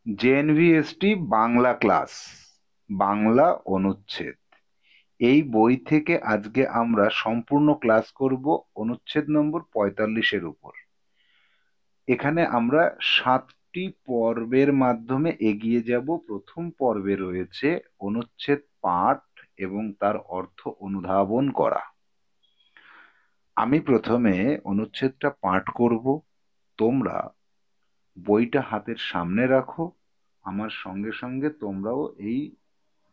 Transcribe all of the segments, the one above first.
জেএনভিএসটি Bangla class, Bangla অনুচ্ছেদ। এই বই থেকে আজকে আমরা সম্পূর্ণ ক্লাস করব অনুচ্ছেদ নম্বর 45-এর উপর। এখানে আমরা 7টি পর্বের মাধ্যমে এগিয়ে যাব। প্রথম পর্বে রয়েছে অনুচ্ছেদ পাঠ এবং তার অর্থ অনুধাবন করা। আমি প্রথমে অনুচ্ছেদটা পাঠ করব, তোমরা বইটা হাতের সামনে রাখো, আমার সঙ্গে সঙ্গে তোমরাও এই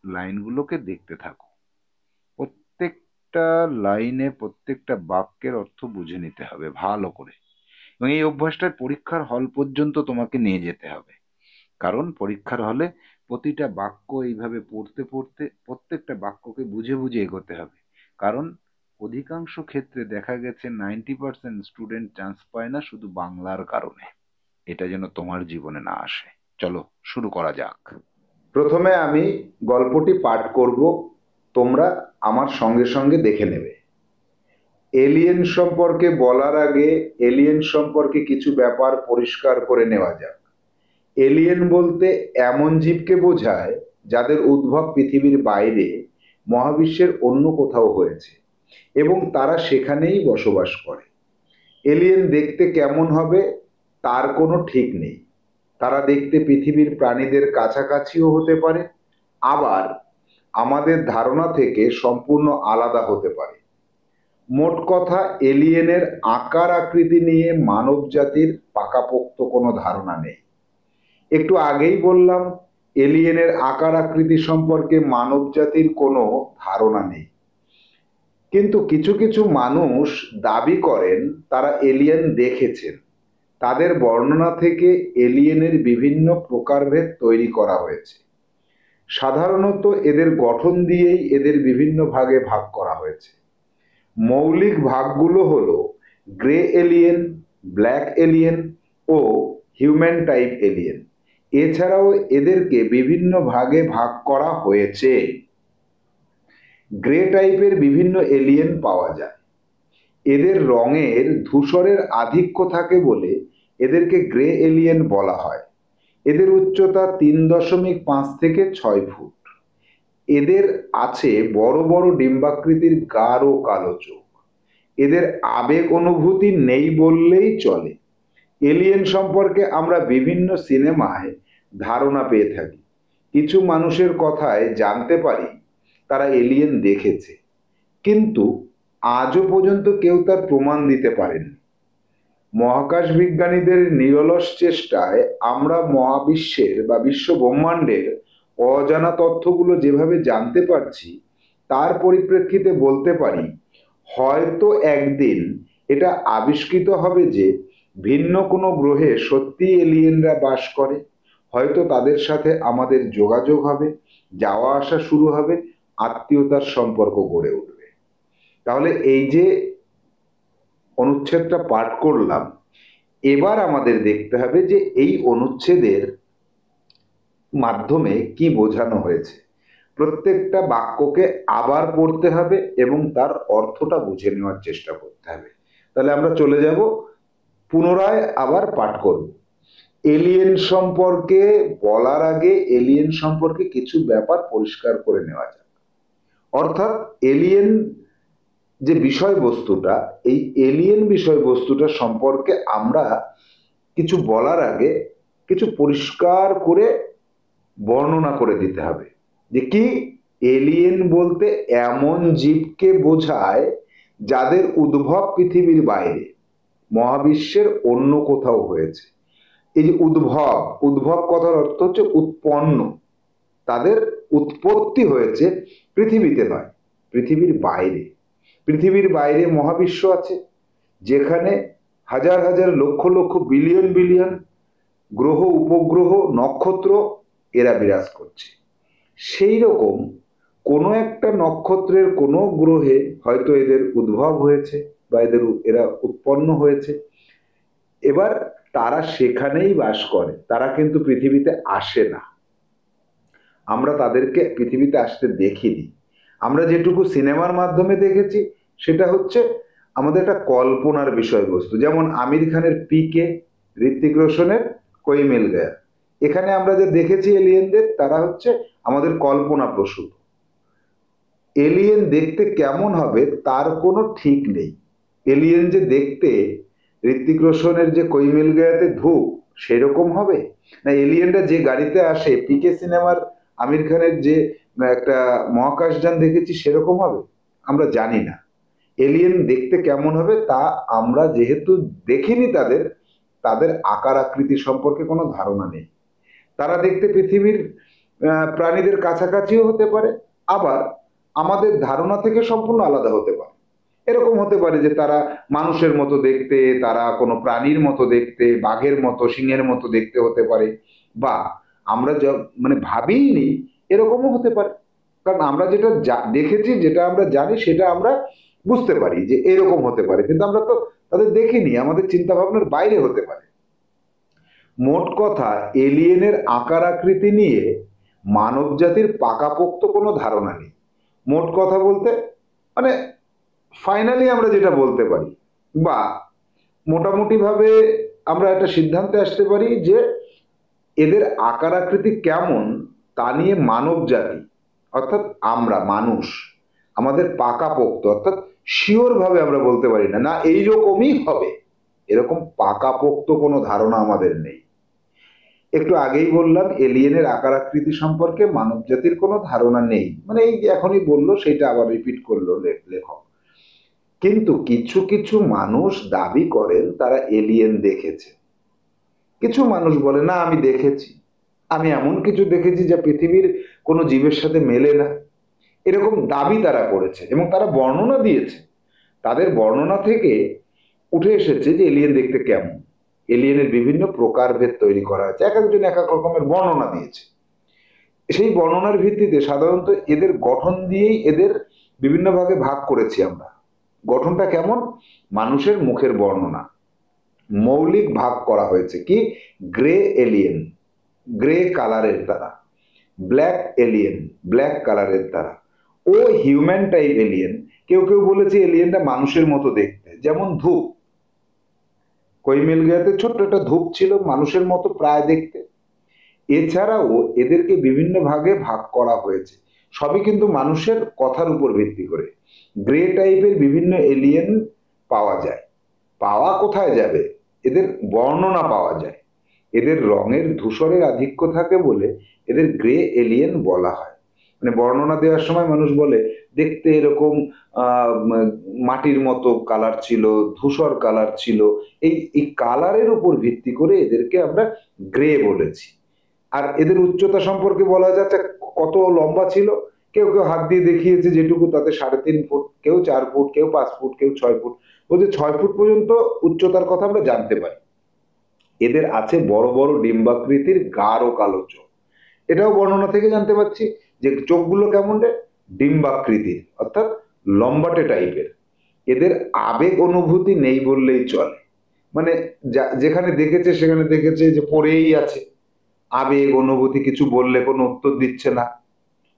লাইনগুলোকে দেখতে থাকো। প্রত্যেকটা লাইনে প্রত্যেকটা বাক্যের অর্থ বুঝে নিতে হবে ভালো করে, এবং এই অভ্যাসটা পরীক্ষার হল পর্যন্ত তোমাকে নিয়ে যেতে হবে। কারণ পরীক্ষার হলে প্রতিটা বাক্য এইভাবে পড়তে পড়তে প্রত্যেকটা বাক্যকে বুঝে বুঝে এগোতে হবে। কারণ অধিকাংশ ক্ষেত্রে দেখা গেছে 90% স্টুডেন্ট চান্স পায় না শুধু বাংলার কারণে। এটা যেন তোমার জীবনে না আসে। চলো শুরু করা যাক। প্রথমে আমি গল্পটি পাঠ করব, তোমরা আমার সঙ্গে সঙ্গে দেখে নেবে। এলিয়েন সম্পর্কে বলার আগে এলিয়েন সম্পর্কে কিছু ব্যাপার পরিষ্কার করে নেওয়া যাক। এলিয়েন বলতে এমন জীবকে বোঝায় যাদের উদ্ভব পৃথিবীর বাইরে, মহাবিশ্বের অন্য কোথাও হয়েছে এবং তারা সেখানেই বসবাস করে। এলিয়েন দেখতে কেমন হবে তার কোনো ঠিক নেই। তারা দেখতে পৃথিবীর প্রাণীদের কাছাকাছিও হতে পারে, আবার আমাদের ধারণা থেকে সম্পূর্ণ আলাদা হতে পারে। মোট কথা, এলিয়েনের আকার আকৃতি নিয়ে মানব জাতির পাকাপোক্ত কোনো ধারণা নেই। একটু আগেই বললাম, এলিয়েনের আকার আকৃতি সম্পর্কে মানব জাতির কোনো ধারণা নেই। কিন্তু কিছু কিছু মানুষ দাবি করেন তারা এলিয়েন দেখেছেন। তাদের বর্ণনা থেকে এলিয়েনের বিভিন্ন প্রকারভেদ তৈরি করা হয়েছে। সাধারণত এদের গঠন দিয়েই এদের বিভিন্ন ভাগে ভাগ করা হয়েছে। মৌলিক ভাগগুলো হলো গ্রে এলিয়েন, ব্ল্যাক এলিয়েন ও হিউম্যান টাইপ এলিয়েন। এছাড়াও এদেরকে বিভিন্ন ভাগে ভাগ করা হয়েছে। গ্রে টাইপের বিভিন্ন এলিয়েন পাওয়া যায়। এদের রঙের ধূসরের আধিক্য থাকে বলে এদেরকে গ্রে এলিয়েন বলা হয়। এদের উচ্চতা 3.5 থেকে 6 ফুট। এদের আছে বড় বড় ডিম্বাকৃতির গাঢ় কালো চোখ। এদের আবেগ অনুভূতি নেই বললেই চলে। এলিয়েন সম্পর্কে আমরা বিভিন্ন সিনেমায় ধারণা পেয়ে থাকি। কিছু মানুষের কথায় জানতে পারি তারা এলিয়েন দেখেছে, কিন্তু আজও পর্যন্ত কেউ তার প্রমাণ দিতে পারেনি। মহাকাশ বিজ্ঞানীদের নিরলস চেষ্টায় আমরা মহাবিশ্বের বা বিশ্ব ব্রহ্মাণ্ডের অজানা তথ্যগুলো যেভাবে জানতে পারছি, তার পরিপ্রেক্ষিতে বলতে পারি হয়তো একদিন এটা আবিষ্কৃত হবে যে ভিন্ন কোনো গ্রহে সত্যি এলিয়েনরা বাস করে। হয়তো তাদের সাথে আমাদের যোগাযোগ হবে, যাওয়া আসা শুরু হবে, আত্মীয়তার সম্পর্ক গড়ে উঠবে। তাহলে এই যে অনুচ্ছেদটা পাঠ করলাম, এবার আমাদের দেখতে হবে যে এই অনুচ্ছেদের মাধ্যমে কি বোঝানো হয়েছে। প্রত্যেকটা বাক্যকে আবার পড়তে হবে এবং তার অর্থটা বুঝে নেওয়ার চেষ্টা করতে হবে। তাহলে আমরা চলে যাব, পুনরায় আবার পাঠ করব। এলিয়েন সম্পর্কে বলার আগে এলিয়েন সম্পর্কে কিছু ব্যাপার পরিষ্কার করে নেওয়া যাক। অর্থাৎ এলিয়েন যে বিষয়বস্তুটা, এই এলিয়েন বিষয়বস্তুটা সম্পর্কে আমরা কিছু বলার আগে কিছু পরিষ্কার করে বর্ণনা করে দিতে হবে যে কি এলিয়েন বলতে এমন জীবকে বোঝায় যাদের উদ্ভব পৃথিবীর বাইরে, মহাবিশ্বের অন্য কোথাও হয়েছে। এই যে উদ্ভব, উদ্ভব কথার অর্থ হচ্ছে উৎপন্ন। তাদের উৎপত্তি হয়েছে পৃথিবীতে নয়, পৃথিবীর বাইরে। পৃথিবীর বাইরে মহাবিশ্ব আছে, যেখানে হাজার হাজার লক্ষ লক্ষ বিলিয়ন বিলিয়ন গ্রহ, উপগ্রহ, নক্ষত্র এরা বিরাজ করছে। সেই রকম কোনো একটা নক্ষত্রের কোনো গ্রহে হয়তো এদের উদ্ভব হয়েছে বা এরা উৎপন্ন হয়েছে। এবার তারা সেখানেই বাস করে, তারা কিন্তু পৃথিবীতে আসে না। আমরা তাদেরকে পৃথিবীতে আসতে দেখিনি। আমরা যেটুকু সিনেমার মাধ্যমে দেখেছি সেটা হচ্ছে আমাদের একটা কল্পনার বিষয়বস্তু। যেমন আমির খানের পিকে, ঋত্বিক রোশনের কোই মিল গয়া, এখানে আমরা যে দেখেছি এলিয়েনদের, তারা হচ্ছে আমাদের কল্পনা প্রসূত। এলিয়েন দেখতে কেমন হবে তার কোনো ঠিক নেই। এলিয়েন যে দেখতে ঋত্বিক রোশনের যে কোই মিল গয়াতে ধূপ সেরকম হবে, না এলিয়েনটা যে গাড়িতে আসে পিকে সিনেমার আমির খানের যে একটা মহাকাশযান দেখেছি সেরকম হবে, আমরা জানি না। এলিয়েন দেখতে কেমন হবে তা আমরা যেহেতু দেখিনি তাদের, তাদের আকার আকৃতি সম্পর্কে কোনো ধারণা নেই। তারা দেখতে পৃথিবীর প্রাণীদের কাছাকাছিও হতে পারে, আবার আমাদের ধারণা থেকে সম্পূর্ণ আলাদা হতে পারে। এরকম হতে পারে যে তারা মানুষের মতো দেখতে, তারা কোনো প্রাণীর মতো দেখতে, বাঘের মতো সিংহের মতো দেখতে হতে পারে, বা আমরা মানে ভাবিই নি এরকমও হতে পারে। কারণ আমরা যেটা দেখেছি, যেটা আমরা জানি সেটা আমরা বুঝতে পারি যে এরকম হতে পারে, কিন্তু আমরা তো তাদের দেখিনি, আমাদের চিন্তা ভাবনার বাইরে হতে পারে। মোট কথা, এলিয়েনের আকার আকৃতি নিয়ে মানব জাতির পাকাপোক্ত কোনো ধারণা নেই। মোট কথা বলতে মানে ফাইনালি আমরা যেটা বলতে পারি, বা মোটামুটি ভাবে আমরা একটা সিদ্ধান্তে আসতে পারি যে এদের আকার আকৃতি কেমন তা নিয়ে মানব জাতি, অর্থাৎ আমরা মানুষ, আমাদের পাকাপোক্ত অর্থাৎ শিওর ভাবে আমরা বলতে পারি না না এইরকমই হবে, এরকম পাকাপোক্ত কোনো ধারণা আমাদের নেই। একটু আগেই বললাম এলিয়েনের আকার আকৃতি সম্পর্কে মানব জাতির কোনো ধারণা নেই, মানে এই যে এখনই বললো সেটা আবার রিপিট করলো লেখক। কিন্তু কিছু কিছু মানুষ দাবি করেন তারা এলিয়েন দেখেছে। কিছু মানুষ বলে না আমি দেখেছি, আমি এমন কিছু দেখেছি যা পৃথিবীর কোনো জীবের সাথে মেলে না, এরকম দাবি তারা করেছে এবং তারা বর্ণনা দিয়েছে। তাদের বর্ণনা থেকে উঠে এসেছে যে এলিয়েন দেখতে কেমন, এলিয়েনের বিভিন্ন প্রকারভেদ তৈরি করা হয়েছে, এক একজন এক এক রকমের বর্ণনা দিয়েছে। সেই বর্ণনার ভিত্তিতে সাধারণত এদের গঠন দিয়েই এদের বিভিন্ন ভাগে ভাগ করেছি আমরা। গঠনটা কেমন? মানুষের মুখের বর্ণনা মৌলিক ভাগ করা হয়েছে কি, গ্রে এলিয়েন গ্রে কালারের দ্বারা, ব্ল্যাক এলিয়েন ব্ল্যাক কালারের দ্বারা, ও হিউম্যান টাইপ এলিয়েন। কেউ কেউ বলেছে এলিয়েনটা মানুষের মতো দেখতে, যেমন ধূপ, কোই মিল গয়াতে ছোট্ট একটা ধূপ ছিল মানুষের মতো প্রায় দেখতে। এছাড়াও এদেরকে বিভিন্ন ভাগে ভাগ করা হয়েছে, সবই কিন্তু মানুষের কথার উপর ভিত্তি করে। গ্রে টাইপের বিভিন্ন এলিয়েন পাওয়া যায়, পাওয়া কোথায় যাবে, এদের বর্ণনা পাওয়া যায়। এদের রঙের ধূসরের আধিক্য থাকে বলে এদের গ্রে এলিয়েন বলা হয়। মানে বর্ণনা দেওয়ার সময় মানুষ বলে দেখতে এরকম মাটির মতো কালার ছিল, ধূসর কালার ছিল, এই কালারের উপর ভিত্তি করে এদেরকে আমরা গ্রে বলেছি। আর এদের উচ্চতা সম্পর্কে বলা যাচ্ছে কত লম্বা ছিল, কেউ কেউ হাত দিয়ে দেখিয়েছে যেটুকু, তাতে 3.5 ফুট, কেউ 4 ফুট, কেউ 5 ফুট, কেউ 6 ফুট, বলছে 6 ফুট পর্যন্ত উচ্চতার কথা আমরা জানতে পারি। এদের আছে বড় বড় ডিম্বাকৃতির গাঢ় কালো চোখ, এটাও বর্ণনা থেকে জানতে পারছি যে চোখগুলো কেমন রে, ডিম্বাকৃতির অর্থাৎ লম্বাটে টাইপের। এদের আবেগ অনুভূতি নেই বললেই চলে, মানে যেখানে দেখেছে সেখানে দেখেছে যে পড়েই আছে, আবেগ অনুভূতি কিছু বললে কোনো উত্তর দিচ্ছে না,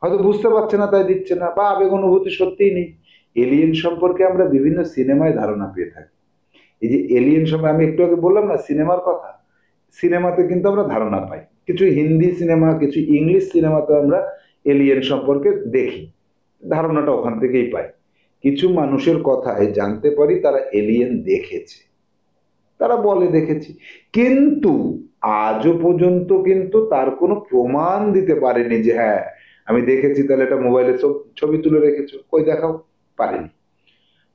হয়তো বুঝতে পারছে না তাই দিচ্ছে না, বা আবেগ অনুভূতি সত্যিই নেই। এলিয়েন সম্পর্কে আমরা বিভিন্ন সিনেমায় ধারণা পেয়ে থাকি। এই যে এলিয়েন সম্পর্কে আমি একটু আগে বললাম না সিনেমার কথা, সিনেমাতে কিন্তু আমরা ধারণা পাই, কিছু হিন্দি সিনেমা কিছু ইংলিশ সিনেমাতে আমরা এলিয়েন সম্পর্কে দেখি, ধারণাটা ওখান থেকেই পাই। কিছু মানুষের কথায় জানতে পারি তারা এলিয়েন দেখেছে, তারা বলে দেখেছি, কিন্তু আজও পর্যন্ত কিন্তু তার কোনো প্রমাণ দিতে পারেনি যে হ্যাঁ আমি দেখেছি, তাহলে এটা মোবাইলে ছবি তুলে রেখেছো, কই দেখাও, পারেনি।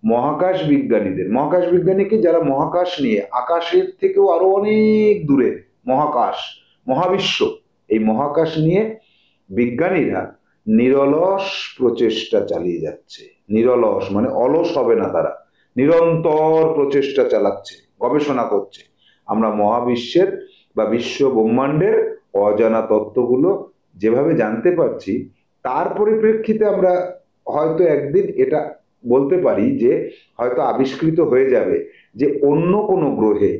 মহাকাশ বিজ্ঞানীদের, মহাকাশ বিজ্ঞানী কি যারা মহাকাশ নিয়ে, আকাশের থেকেও আরো অনেক দূরে মহাকাশ মহাবিশ্ব, এই মহাকাশ নিয়ে বিজ্ঞানীরা নিরলস প্রচেষ্টা চালিয়ে যাচ্ছে। নিরলস মানে অলস হবে না, তারা নিরন্তর প্রচেষ্টা চালাচ্ছে, গবেষণা করছে। আমরা মহাবিশ্বের বা বিশ্ব ব্রহ্মাণ্ডের অজানা তত্ত্বগুলো যেভাবে জানতে পারছি, তার পরিপ্রেক্ষিতে আমরা হয়তো একদিন এটা বলতে পারি যে হয়তো আবিষ্কৃত হয়ে যাবে যে অন্য কোনো গ্রহে,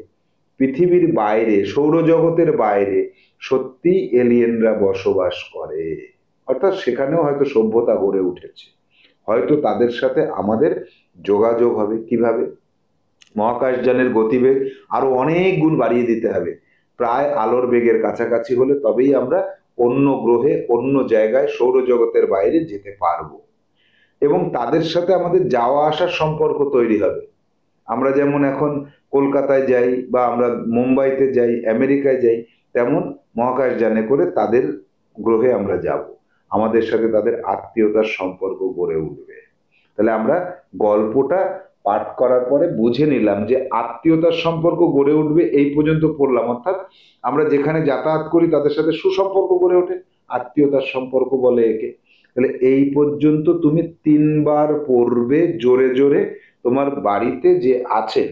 পৃথিবীর বাইরে, সৌরজগতের বাইরে সত্যি এলিয়েনরা বসবাস করে, অর্থাৎ সেখানেও হয়তো সভ্যতা গড়ে উঠেছে, হয়তো তাদের সাথে আমাদের যোগাযোগ হবে। কিভাবে? মহাকাশযানের গতিবেগ আরো অনেক গুণ বাড়িয়ে দিতে হবে, প্রায় আলোর বেগের কাছাকাছি হলে তবেই আমরা অন্য গ্রহে, অন্য জায়গায়, সৌরজগতের বাইরে যেতে পারবো, এবং তাদের সাথে আমাদের যাওয়া আসার সম্পর্ক তৈরি হবে। আমরা যেমন এখন কলকাতায় যাই বা আমরা মুম্বাইতে যাই, আমেরিকায় যাই, তেমন মহাকাশযানে করে তাদের গ্রহে আমরা যাব, আমাদের সাথে তাদের আত্মীয়তার সম্পর্ক গড়ে উঠবে। তাহলে আমরা গল্পটা পাঠ করার পরে বুঝে নিলাম যে আত্মীয়তার সম্পর্ক গড়ে উঠবে, এই পর্যন্ত পড়লাম। অর্থাৎ আমরা যেখানে যাতায়াত করি তাদের সাথে সুসম্পর্ক গড়ে ওঠে, আত্মীয়তার সম্পর্ক বলে একে। তাহলে এই পর্যন্ত তুমি 3বার পড়বে জোরে জোরে। তোমার বাড়িতে যে আছেন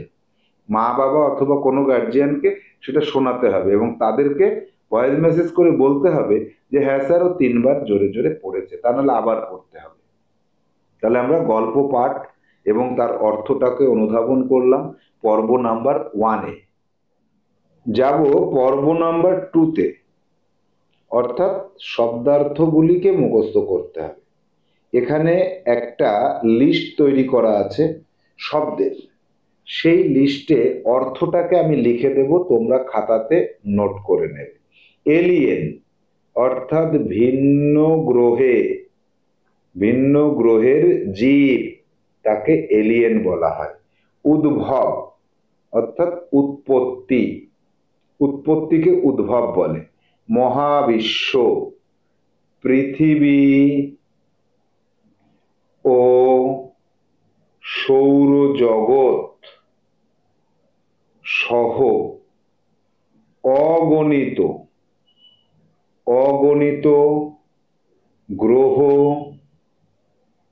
মা বাবা অথবা কোনো গার্জিয়ানকে সেটা শোনাতে হবে, এবং তাদেরকে ভয়েস মেসেজ করে বলতে হবে যে হ্যাঁ স্যার, ও 3বার জোরে জোরে পড়েছে, তা নাহলে আবার পড়তে হবে। তাহলে আমরা গল্প পাঠ এবং তার অর্থটাকে অনুধাবন করলাম পর্ব নাম্বার 1-এ। যাব পর্ব নাম্বার 2-তে, অর্থাৎ শব্দার্থগুলিকে মুখস্থ করতে হবে। এখানে একটা লিস্ট তৈরি করা আছে শব্দের, সেই লিস্টে অর্থটাকে আমি লিখে দেব, তোমরা খাতাতে নোট করে নেবে। এলিয়েন অর্থাৎ ভিন্ন গ্রহে, ভিন্ন গ্রহের জীব, তাকে এলিয়েন বলা হয়। উদ্ভব অর্থাৎ উৎপত্তি, উৎপত্তিকে উদ্ভব বলে। মহাবিশ্ব পৃথিবী ও সৌরজগৎ সহ অগণিত অগণিত গ্রহ,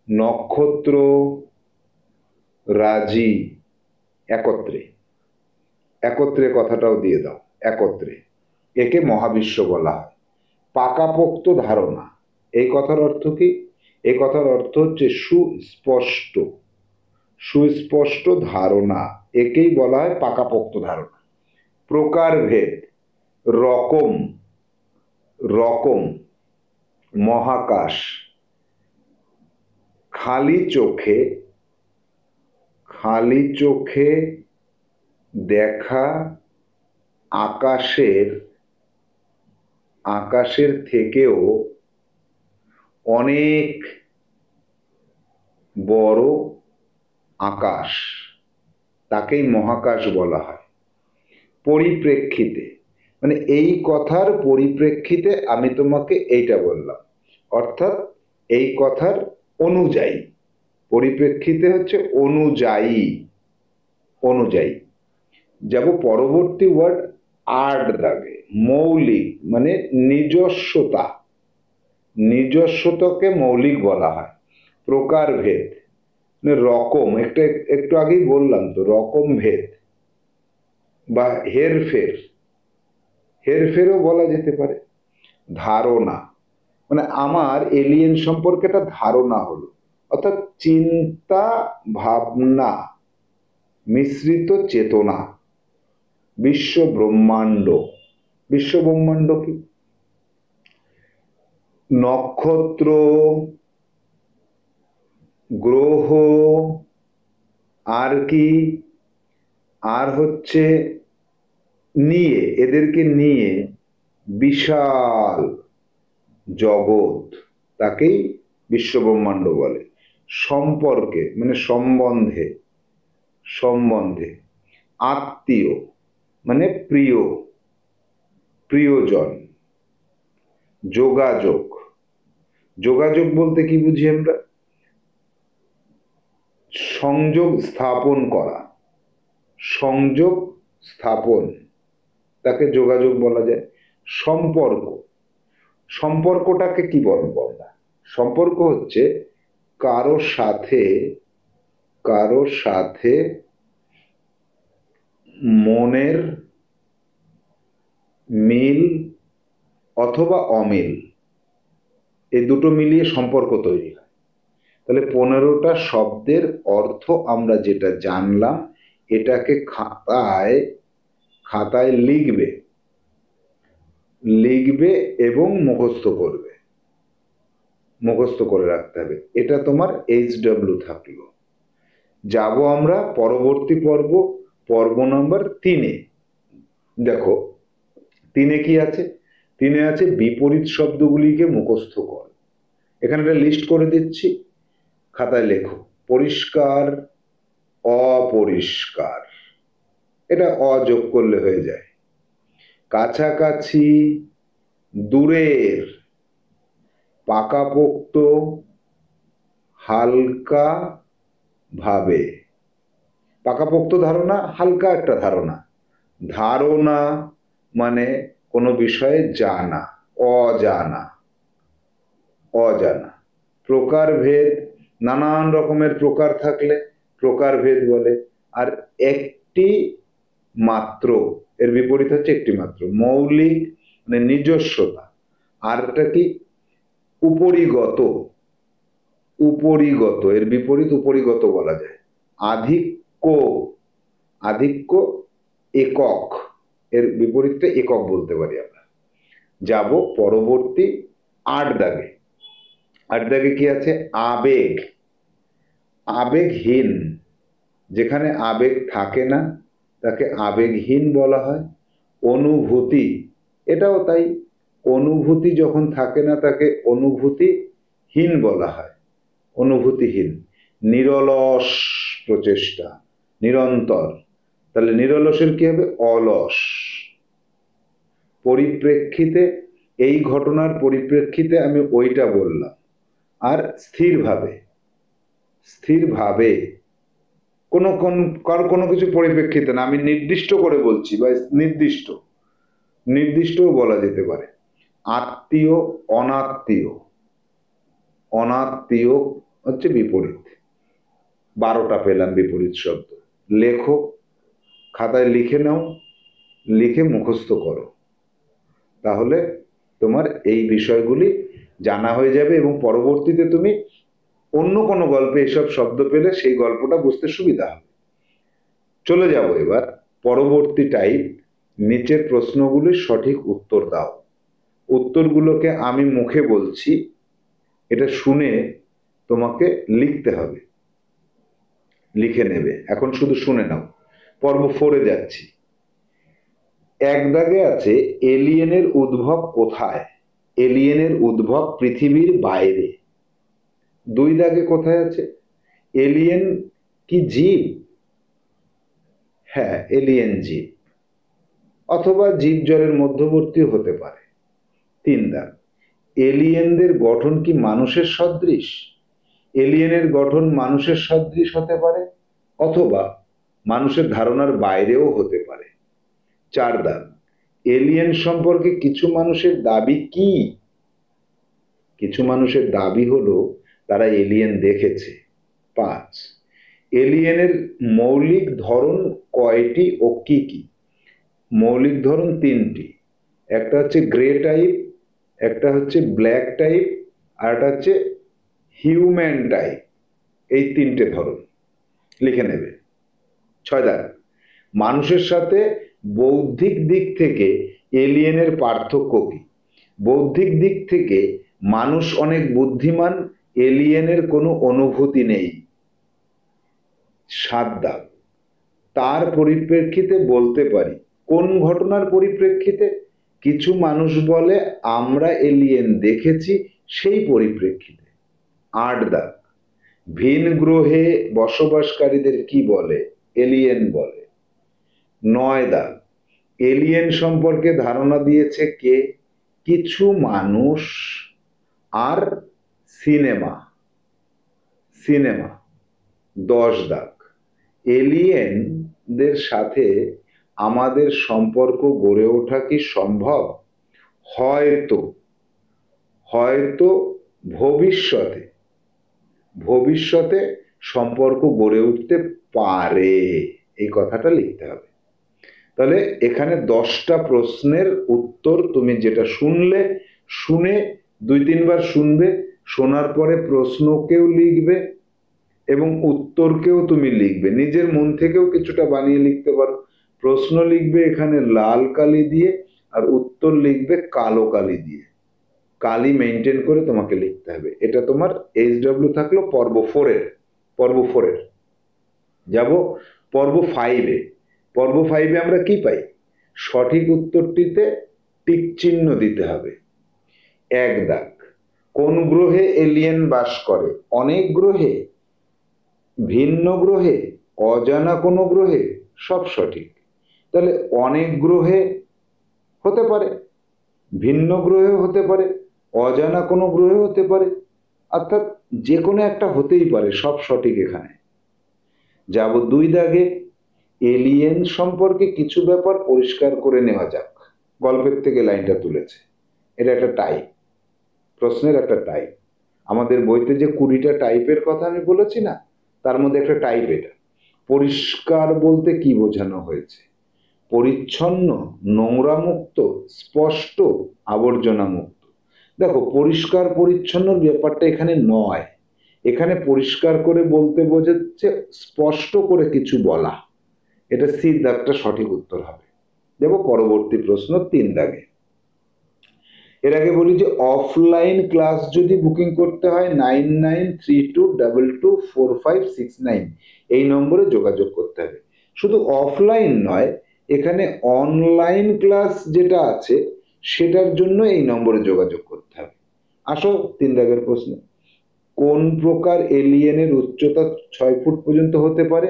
নক্ষত্র রাজি একত্রে, একত্রে কথাটাও দিয়ে দাও, একত্রে, একে মহাবিশ্ব বলা হয়। পাকাপোক্ত ধারণা, এই কথার অর্থ কি? এই কথার অর্থ হচ্ছে সুস্পষ্ট, সুস্পষ্ট ধারণা, একেই বলা হয় পাকাপোক্ত ধারণা। প্রকারভেদ, রকম, রকম, মহাকাশ, খালি চোখে, খালি চোখে দেখা আকাশের, আকাশের থেকেও অনেক বড় আকাশ, তাকেই মহাকাশ বলা হয়। পরিপ্রেক্ষিতে, মানে এই কথার পরিপ্রেক্ষিতে আমি তোমাকে এইটা বললাম, অর্থাৎ এই কথার অনুযায়ী, পরিপ্রেক্ষিতে হচ্ছে অনুযায়ী, অনুযায়ী। যাব পরবর্তী ওয়ার্ড আর্ট দাগে, মৌলিক মানে নিজস্বতা, নিজস্বতাকে মৌলিক বলা হয়। প্রকারভেদ মানে রকম, একটু একটু আগেই বললাম তো, রকম ভেদ বা হেরফের, হেরফেরও বলা যেতে পারে। ধারণা মানে আমার এলিয়েন সম্পর্কে একটা ধারণা হলো, অর্থাৎ চিন্তা ভাবনা মিশ্রিত চেতনা। বিশ্ব ব্রহ্মাণ্ড, বিশ্ব ব্রহ্মাণ্ড কি? নক্ষত্র, গ্রহ, আর কি? আর হচ্ছে নিয়ে, এদেরকে নিয়ে বিশাল জগৎ, তাকেই বিশ্বব্রহ্মাণ্ড বলে। সম্পর্কে মানে সম্বন্ধে, সম্বন্ধে। আত্মীয় মানে প্রিয়, প্রিয়জন। যোগাযোগ, যোগাযোগ বলতে কি বুঝি আমরা? সংযোগ স্থাপন করা, সংযোগ স্থাপন, তাকে যোগাযোগ বলা যায়। সম্পর্ক, সম্পর্কটাকে কি বলবো আমরা? সম্পর্ক হচ্ছে কারো সাথে, কারো সাথে মনের মিল অথবা অমিল, এই দুটো মিলিয়ে সম্পর্ক তৈরি হয়। তাহলে 15টা শব্দের অর্থ আমরা যেটা জানলাম, এটাকে খাতায়, খাতায় লিখবে, লিখবে এবং মুখস্থ করবে, মুখস্থ করে রাখতে হবে। এটা তোমার HW থাকলো। যাব আমরা পরবর্তী পর্ব, পর্ব নাম্বার 3-এ। দেখো তিনে কি আছে? তিনে আছে বিপরীত শব্দগুলিকে মুখস্থ কর। এখানে একটা লিস্ট করে দিচ্ছি, খাতায় লেখো। পরিষ্কার, অপরিষ্কার, এটা অযোগ করলে হয়ে যায়। কাছাকাছি, দূরের, পাকাপোক্ত, হালকা ভাবে। পাকাপোক্ত ধারণা, হালকা একটা ধারণা। ধারণা মানে কোনো বিষয়ে জানা, অজানা, অজানা। প্রকারভেদ, নানান রকমের প্রকার থাকলে প্রকারভেদ বলে। আর একটি মাত্র, এর বিপরীত হচ্ছে একটি মাত্র। মৌলিক মানে নিজস্বতা। আর একটা কি? উপরিগত, উপরিগত, এর বিপরীত উপরিগত বলা যায়। আধিক্য, আধিক্য একক, এর বিপরীতে একক বলতে পারি আমরা। যাব পরবর্তী 8 দাগে। 8 দাগে কি আছে? আবেগ, আবেগহীন। যেখানে আবেগ থাকে না তাকে আবেগহীন বলা হয়। অনুভূতি, এটাও তাই, অনুভূতি যখন থাকে না তাকে অনুভূতিহীন বলা হয়, অনুভূতিহীন। নিরলস প্রচেষ্টা, নিরন্তর, তাহলে নিরলসের কি হবে? অলস। পরিপ্রেক্ষিতে, এই ঘটনার পরিপ্রেক্ষিতে আমি ওইটা বললাম। আর স্থিরভাবে, স্থিরভাবে, কোনো কোনো কিছু পরিপ্রেক্ষিতে না, আমি নির্দিষ্ট করে বলছি, বা নির্দিষ্ট, নির্দিষ্টও বলা যেতে পারে। আত্মীয়, অনাত্মীয়, অনাত্মীয় হচ্ছে বিপরীত। 12টা পেলাম বিপরীত শব্দ। লেখো, খাতায় লিখে নাও, লিখে মুখস্থ করো, তাহলে তোমার এই বিষয়গুলি জানা হয়ে যাবে এবং পরবর্তীতে তুমি অন্য কোনো গল্পে এসব শব্দ পেলে সেই গল্পটা বুঝতে সুবিধা হবে। চলে যাব এবার পরবর্তী টাইপ। নিচের প্রশ্নগুলির সঠিক উত্তর দাও। উত্তরগুলোকে আমি মুখে বলছি, এটা শুনে তোমাকে লিখতে হবে, লিখে নেবে। এখন শুধু শুনে নাও। পর্ব 4-এ যাচ্ছি। 1 দাগে আছে এলিয়েনের উদ্ভব কোথায়? এলিয়েনের উদ্ভব পৃথিবীর বাইরে। 2 দাগে কোথায় আছে? এলিয়েন কি জীব? হ্যাঁ, এলিয়েন জীব, অথবা জীব জলের মধ্যবর্তী হতে পারে। 3 দাগ, এলিয়েনদের গঠন কি মানুষের সদৃশ? এলিয়েনের গঠন মানুষের সদৃশ হতে পারে, অথবা মানুষের ধারণার বাইরেও হতে পারে। 4 দাগ, এলিয়েন সম্পর্কে কিছু মানুষের দাবি কি? কিছু মানুষের দাবি হলো তারা এলিয়েন দেখেছে। 5, এলিয়েনের মৌলিক ধরন কয়টি ও কি কি? মৌলিক ধরন 3টি। একটা হচ্ছে গ্রে টাইপ, একটা হচ্ছে ব্ল্যাক টাইপ, আর একটা হচ্ছে হিউম্যান টাইপ। এই 3টে ধরন লিখে নেবে। 6 দাগ, মানুষের সাথে বৌদ্ধিক দিক থেকে এলিয়েনের পার্থক্য কি? বৌদ্ধিক দিক থেকে মানুষ অনেক বুদ্ধিমান, এলিয়েনের কোনো অনুভূতি নেই। 7 দাগ, তার পরিপ্রেক্ষিতে বলতে পারি। কোন ঘটনার পরিপ্রেক্ষিতে? কিছু মানুষ বলে আমরা এলিয়েন দেখেছি, সেই পরিপ্রেক্ষিতে। 8 দাগ, ভিন গ্রহে বসবাসকারীদের কি বলে? এলিয়েন বলে। 9 দাগ, এলিয়েন সম্পর্কে ধারণা দিয়েছে কে? কিছু মানুষ আর সিনেমা, সিনেমা। 10 দাগ, এলিয়েনদের সাথে আমাদের সম্পর্ক গড়ে ওঠা কি সম্ভব? হয়তো, হয়তো ভবিষ্যতে, ভবিষ্যতে সম্পর্ক গড়ে উঠতে পারে, এই কথাটা লিখতে হবে। তাহলে এখানে 10টা প্রশ্নের উত্তর তুমি যেটা শুনলে, শুনে 2-3 বার শুনবে, শোনার পরে প্রশ্নকেও লিখবে এবং উত্তরকেও তুমি লিখবে। নিজের মন থেকেও কিছুটা বানিয়ে লিখতে পারো। প্রশ্ন লিখবে এখানে লাল কালি দিয়ে, আর উত্তর লিখবে কালো কালি দিয়ে। কালি মেনটেন করে তোমাকে লিখতে হবে। এটা তোমার HW থাকলো পর্ব 4-এর। পর্ব 4-এর যাব পর্ব 5-এ। পর্ব 5-এ আমরা কি পাই? সঠিক উত্তরটিতে টিক চিহ্ন দিতে হবে। 1 দাগ। কোন গ্রহে এলিয়েন বাস করে? অনেক গ্রহে, ভিন্ন গ্রহে, অজানা কোনো গ্রহে? সব সঠিক। তাহলে অনেক গ্রহে হতে পারে, ভিন্ন গ্রহে হতে পারে, অজানা কোনো গ্রহে হতে পারে, অর্থাৎ যে কোনো একটা হতেই পারে, সব সঠিক এখানে। যাব 2 দাগে। এলিয়েন সম্পর্কে কিছু ব্যাপার পরিষ্কার করে নেওয়া যাক। গল্পের থেকে লাইনটা তুলেছে, এটা একটা টাইপ, প্রশ্নের একটা টাইপ। আমাদের বইতে যে 20টা টাইপের কথা আমি বলেছি না, তার মধ্যে একটা টাইপ এটা। পরিষ্কার বলতে কি বোঝানো হয়েছে? পরিচ্ছন্ন, নোংরা মুক্ত, স্পষ্ট, আবর্জনা মুক্ত। দেখো, পরিষ্কার পরিচ্ছন্ন ব্যাপারটা এখানে নয়। এখানে পরিষ্কার করে বলতে বোঝাচ্ছে স্পষ্ট করে কিছু বলা। এটা সি দাগটা সঠিক উত্তর হবে। দেখো পরবর্তী প্রশ্ন 3 দাগে। এর আগে বলি যে অফলাইন ক্লাস যদি বুকিং করতে হয় 9932224569 এই নম্বরে যোগাযোগ করতে হবে। শুধু অফলাইন নয়, এখানে অনলাইন ক্লাস যেটা আছে সেটার জন্য এই নম্বরে যোগাযোগ করতে হবে। আসো 3 দাগের প্রশ্ন। কোন প্রকার এলিয়েনের উচ্চতা 6 ফুট পর্যন্ত হতে পারে?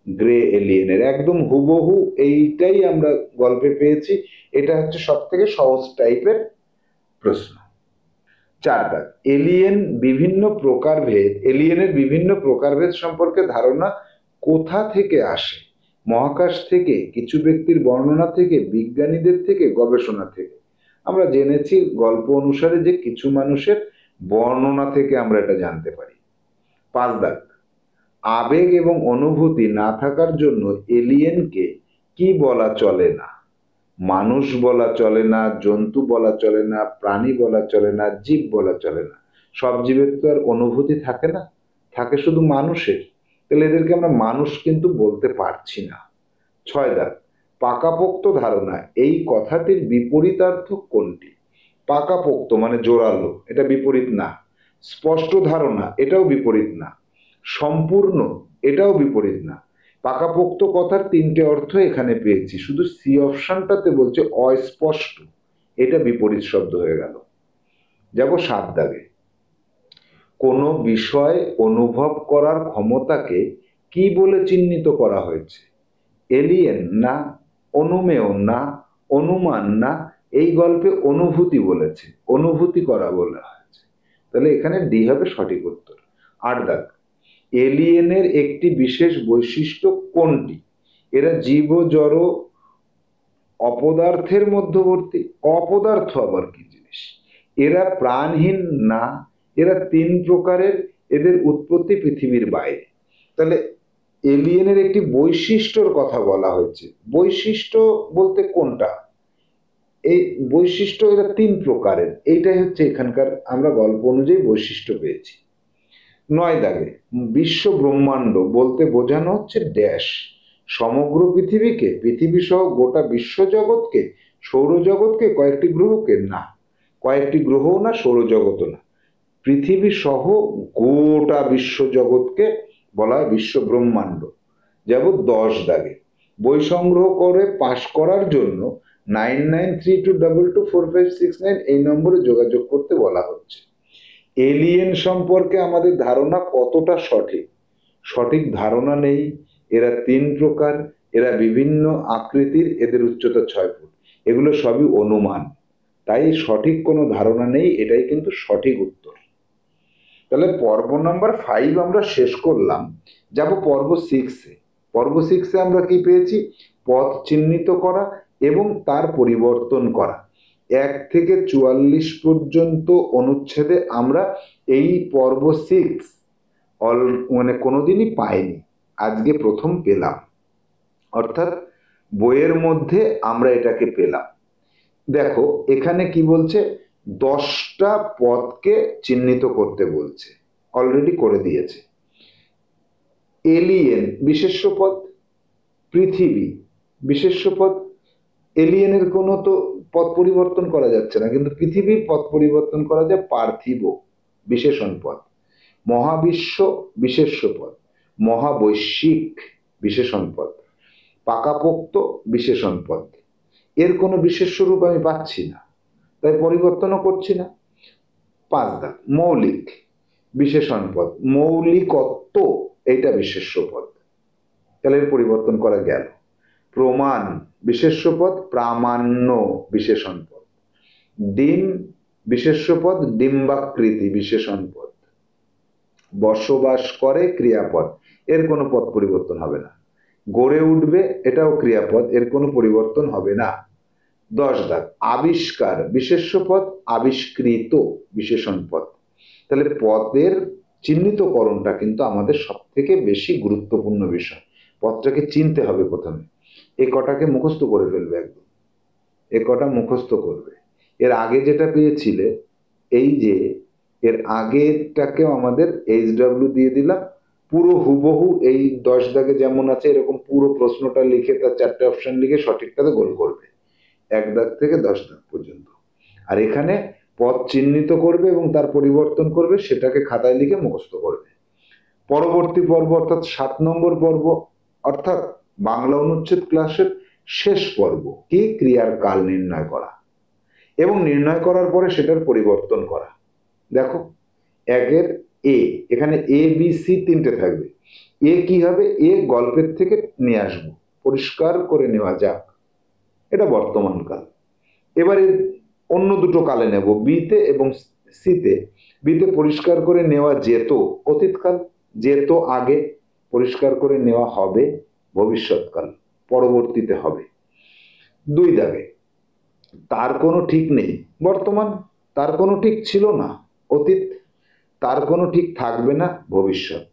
গ্রে এলিয়েনের। একদম হুবহু এইটাই আমরা গল্পে পেয়েছি। এটা হচ্ছে সব থেকে সহজ টাইপের প্রশ্ন। 4 দাগ। এলিয়েনের বিভিন্ন প্রকারভেদ সম্পর্কে ধারণা কোথা থেকে আসে? মহাকাশ থেকে, কিছু ব্যক্তির বর্ণনা থেকে, বিজ্ঞানীদের থেকে, গবেষণা থেকে? আমরা জেনেছি গল্প অনুসারে যে কিছু মানুষের বর্ণনা থেকে আমরা এটা জানতে পারি। 5 দাগ। আবেগ এবং অনুভূতি না থাকার জন্য এলিয়েনকে কি বলা চলে না? মানুষ বলা চলে না, জন্তু বলা চলে না, প্রাণী বলা চলে না, জীব বলা চলে না। সব জীবের তো আর অনুভূতি থাকে না, থাকে শুধু মানুষের। তাহলে এদেরকে আমরা মানুষ কিন্তু বলতে পারছি না। 6 দাগ। পাকাপোক্ত ধারণা এই কথাটির বিপরীতার্থ কোনটি? পাকাপোক্ত মানে জোরালো, এটা বিপরীত না। স্পষ্ট ধারণা, এটাও বিপরীত না। সম্পূর্ণ, এটাও বিপরীত না। পাকাপোক্ত কথার 3টে অর্থ এখানে পেয়েছি, শুধু সি অপশনটাতে বলছে অস্পষ্ট, এটা বিপরীত শব্দ হয়ে গেল। যাব 7 দাগে। কোনো বিষয় অনুভব করার ক্ষমতাকে কি বলে চিহ্নিত করা হয়েছে? এলিয়েন না, অনুমেয় না, অনুমান না, এই গল্পে অনুভূতি বলেছে, অনুভূতি করা বলা হয়েছে। তাহলে এখানে ডি হবে সঠিক উত্তর। 8 দাগ। এলিয়েনের একটি বিশেষ বৈশিষ্ট্য কোনটি? এরা জীব, জড়, অপদার্থের মধ্যবর্তী। অপদার্থ আবার কি জিনিস? এরা প্রাণহীন না, এরা 3 প্রকারের, এদের উৎপত্তি পৃথিবীর বাইরে। তাহলে এলিয়েনের একটি বৈশিষ্ট্যর কথা বলা হয়েছে। বৈশিষ্ট্য বলতে কোনটা? এই বৈশিষ্ট্য এরা 3 প্রকারের, এইটাই হচ্ছে এখানকার আমরা গল্প অনুযায়ী বৈশিষ্ট্য পেয়েছি। 9 দাগে। বিশ্ব ব্রহ্মাণ্ড বলতে বোঝানো হচ্ছে ড্যাশ? সমগ্র পৃথিবীকে, পৃথিবী সহ গোটা বিশ্বজগৎকে, সৌরজগৎকে, কয়েকটি গ্রহকে? না, কয়েকটি গ্রহও না, সৌরজগতও না, পৃথিবী সহ গোটা বিশ্বজগৎকে বলা হয় বিশ্ব ব্রহ্মাণ্ড। যাব 10 দাগে। বই সংগ্রহ করে পাশ করার জন্য 9932224569 এই নম্বরে যোগাযোগ করতে বলা হচ্ছে। এলিয়েন সম্পর্কে আমাদের ধারণা কতটা সঠিক? সঠিক ধারণা নেই। এরা 3 প্রকার, এরা বিভিন্ন আকৃতির, এদের উচ্চতা 6 ফুট, এগুলো সবই অনুমান, তাই সঠিক কোনো ধারণা নেই, এটাই কিন্তু সঠিক উত্তর। তাহলে পর্ব নাম্বার 5 আমরা শেষ করলাম। যাব পর্ব 6-এ। পর্ব 6-এ আমরা কি পেয়েছি? পথ চিহ্নিত করা এবং তার পরিবর্তন করা। 1 থেকে 44 পর্যন্ত অনুচ্ছেদে আমরা এই পর্ব 6 মানে কোনোদিনই পাইনি, আজকে প্রথম পেলাম, অর্থাৎ বইয়ের মধ্যে আমরা এটাকে পেলাম। দেখো এখানে কি বলছে? 10টা পদকে চিহ্নিত করতে বলছে, অলরেডি করে দিয়েছে। এলিয়েন বিশেষ্য পদ, পৃথিবী বিশেষ্য পদ। এলিয়েনের কোনো তো পদ পরিবর্তন করা যাচ্ছে না, কিন্তু পৃথিবীর পদ পরিবর্তন করা যায়, পার্থিব বিশেষণ পদ। মহাবিশ্ব বিশেষ্য পদ, মহাবৈশ্বিক বিশেষণ পদ, পাকাপোক্ত বিশেষণ পদ। এর কোনো বিশেষ্য রূপ আমি পাচ্ছি না। তাই পরিবর্তনও করছি না। 5 দাগ মৌলিক বিশেষণ পদ, মৌলিকত্ব এটা বিশেষ্য পদ, তাহলে এর পরিবর্তন করা গেল। প্রমাণ বিশেষ্য পদ, প্রামাণ্য বিশেষণ পদ। ডিম বিশেষ্য পদ, ডিম্বাকৃতি বিশেষণ পদ। বসবাস করে ক্রিয়াপদ, এর কোনো পদ পরিবর্তন হবে না। গড়ে উঠবে এটাও ক্রিয়াপদ, এর কোনো পরিবর্তন হবে না। 10 দাগ আবিষ্কার বিশেষ্য পদ, আবিষ্কৃত বিশেষণ পদ। তাহলে পদের চিহ্নিতকরণটা কিন্তু আমাদের সব থেকে বেশি গুরুত্বপূর্ণ বিষয়। পদটাকে চিনতে হবে প্রথমে, এ কটাকে মুখস্থ করে ফেলবে একদম, এ কটা মুখস্থ করবে। এর আগে যেটা পেয়েছিলে, এই যে এর আগেরটাকেও আমাদের HW দিয়ে দিলাম, পুরো হুবহু এই 10 দাগে যেমন আছে এরকম পুরো প্রশ্নটা লিখে তার 4টে অপশন লিখে সঠিকটাতে গোল করবে 1 দাগ থেকে 10 দাগ পর্যন্ত। আর এখানে পদ চিহ্নিত করবে এবং তার পরিবর্তন করবে, সেটাকে খাতায় লিখে মুখস্থ করবে। পরবর্তী পর্ব অর্থাৎ 7 নম্বর পর্ব, অর্থাৎ বাংলা অনুচ্ছেদ ক্লাসের শেষ পর্ব, কি ক্রিয়ার কাল নির্ণয় করা এবং নির্ণয় করার পরে সেটার পরিবর্তন করা। দেখো 1-এর এ, এখানে এ বি সি তিনটে থাকবে। এ কি হবে, এ গল্পের থেকে নিয়ে আসবো, পরিষ্কার করে নেওয়া যাক, এটা বর্তমান কাল। এবারে অন্য দুটো কালে নেব, বিতে এবং সিতে। বিতে পরিষ্কার করে নেওয়া যেত অতীতকাল, যেত আগে, পরিষ্কার করে নেওয়া হবে ভবিষ্যৎকাল, পরবর্তীতে হবে। 2 দাগে তার কোনো ঠিক নেই, বর্তমান, তার কোনো ঠিক ছিল না অতীত, তার কোনো ঠিক থাকবে না ভবিষ্যৎ।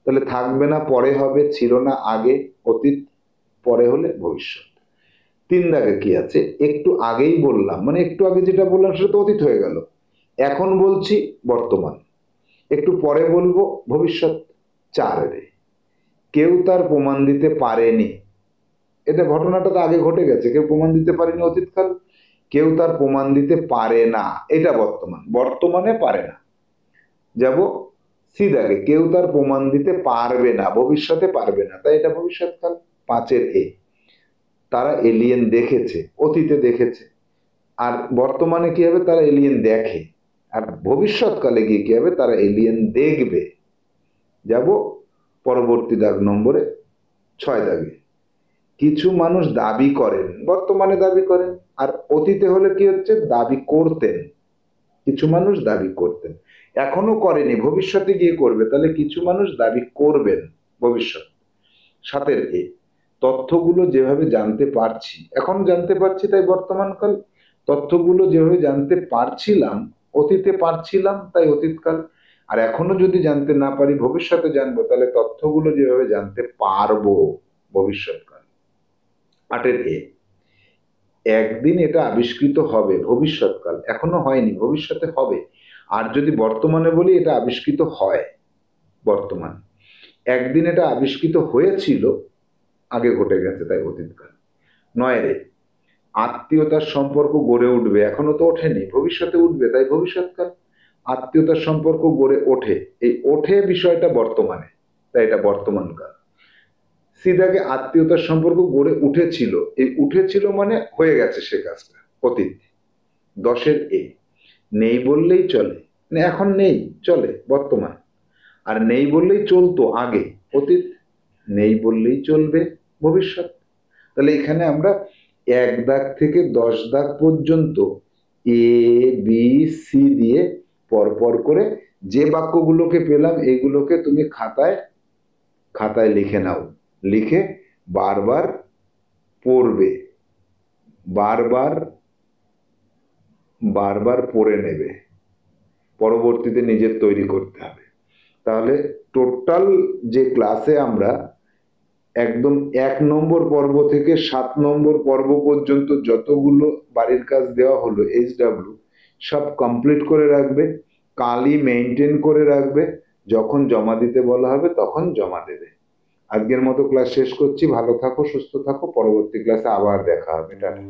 তাহলে থাকবে না পরে হবে, ছিল না আগে অতীত, পরে হলে ভবিষ্যৎ। 3 দাগে কি আছে, একটু আগেই বললাম, মানে একটু আগে যেটা বললাম সেটা তো অতীত হয়ে গেল, এখন বলছি বর্তমান, একটু পরে বলবো ভবিষ্যৎ। 4-এ কেউ তার প্রমাণ দিতে পারেনি, এটা ঘটনাটা তো আগে ঘটে গেছে, কেউ প্রমাণ দিতে পারেনি অতীতকাল, কেউ তার প্রমাণ দিতে পারে না এটা বর্তমান, বর্তমানে পারে না। যাব সি দাগে, কেউ তার প্রমাণ দিতে পারবে না, ভবিষ্যতে পারবে না, তাই এটা ভবিষ্যৎকাল। 5-এর এ, তারা এলিয়েন দেখেছে, অতীতে দেখেছে। আর বর্তমানে কি হবে, তারা এলিয়েন দেখে। আর ভবিষ্যৎকালে গিয়ে কি হবে, তারা এলিয়েন দেখবে। যাব পরবর্তী দাগ নম্বরে 6 দাগে, কিছু মানুষ দাবি করেন, বর্তমানে দাবি করেন, আর অতীতে হলে কি হচ্ছে, দাবি করতেন। কিছু মানুষ দাবি করতেন, এখনো করেনি, ভবিষ্যতে গিয়ে করবে, তাহলে কিছু মানুষ দাবি করবেন ভবিষ্যৎ। 7-এর এ, তথ্যগুলো যেভাবে জানতে পারছি, এখন জানতে পারছি তাই বর্তমানকাল, তথ্যগুলো যেভাবে জানতে পারছিলাম অতীতে পারছিলাম তাই অতীতকাল, আর এখনো যদি জানতে না পারি ভবিষ্যতে জানবো, তাহলে তথ্যগুলো যেভাবে জানতে পারবো ভবিষ্যৎকাল। 8-এর এ, একদিন এটা আবিষ্কৃত হবে ভবিষ্যৎকাল, এখনো হয়নি ভবিষ্যতে হবে। আর যদি বর্তমানে বলি, এটা আবিষ্কৃত হয় বর্তমান। একদিন এটা আবিষ্কৃত হয়েছিল, আগে ঘটে গেছে তাই অতীতকাল। 9-এর এ, আত্মীয়তার সম্পর্ক গড়ে উঠবে, এখনো তো ওঠেনি, ভবিষ্যতে উঠবে তাই ভবিষ্যৎকাল। আত্মীয়তার সম্পর্ক গড়ে ওঠে, এই ওঠে বিষয়টা বর্তমানে, তাই এটা বর্তমানকাল। সিদাকে আত্মীয়তার সম্পর্ক গড়ে উঠেছিল, এই উঠেছিল মানে হয়ে গেছে সে কাজটা, অতীত। 10-এর এ, নেই বললেই চলে, মানে এখন নেই চলে বর্তমান, আর নেই বললেই চলতো আগে অতীত, নেই বললেই চলবে ভবিষ্যৎ। তাহলে এখানে আমরা 1 দাগ থেকে 10 দাগ পর্যন্ত এ বি সি দিয়ে পরপর করে যে বাক্যগুলোকে পেলাম এগুলোকে তুমি খাতায় খাতায় লিখে নাও, লিখে বারবার পড়বে, বারবার বারবার পড়ে নেবে, পরবর্তীতে নিজের তৈরি করতে হবে। তাহলে টোটাল যে ক্লাসে আমরা একদম 1 নম্বর পর্ব থেকে 7 নম্বর পর্ব পর্যন্ত যতগুলো বাড়ির কাজ দেওয়া হলো HW, সব কমপ্লিট করে রাখবে, কালই মেনটেন করে রাখবে, যখন জমা দিতে বলা হবে তখন জমা দেবে। আজকের মতো ক্লাস শেষ করছি, ভালো থাকো, সুস্থ থাকো, পরবর্তী ক্লাসে আবার দেখা হবে, টাটা।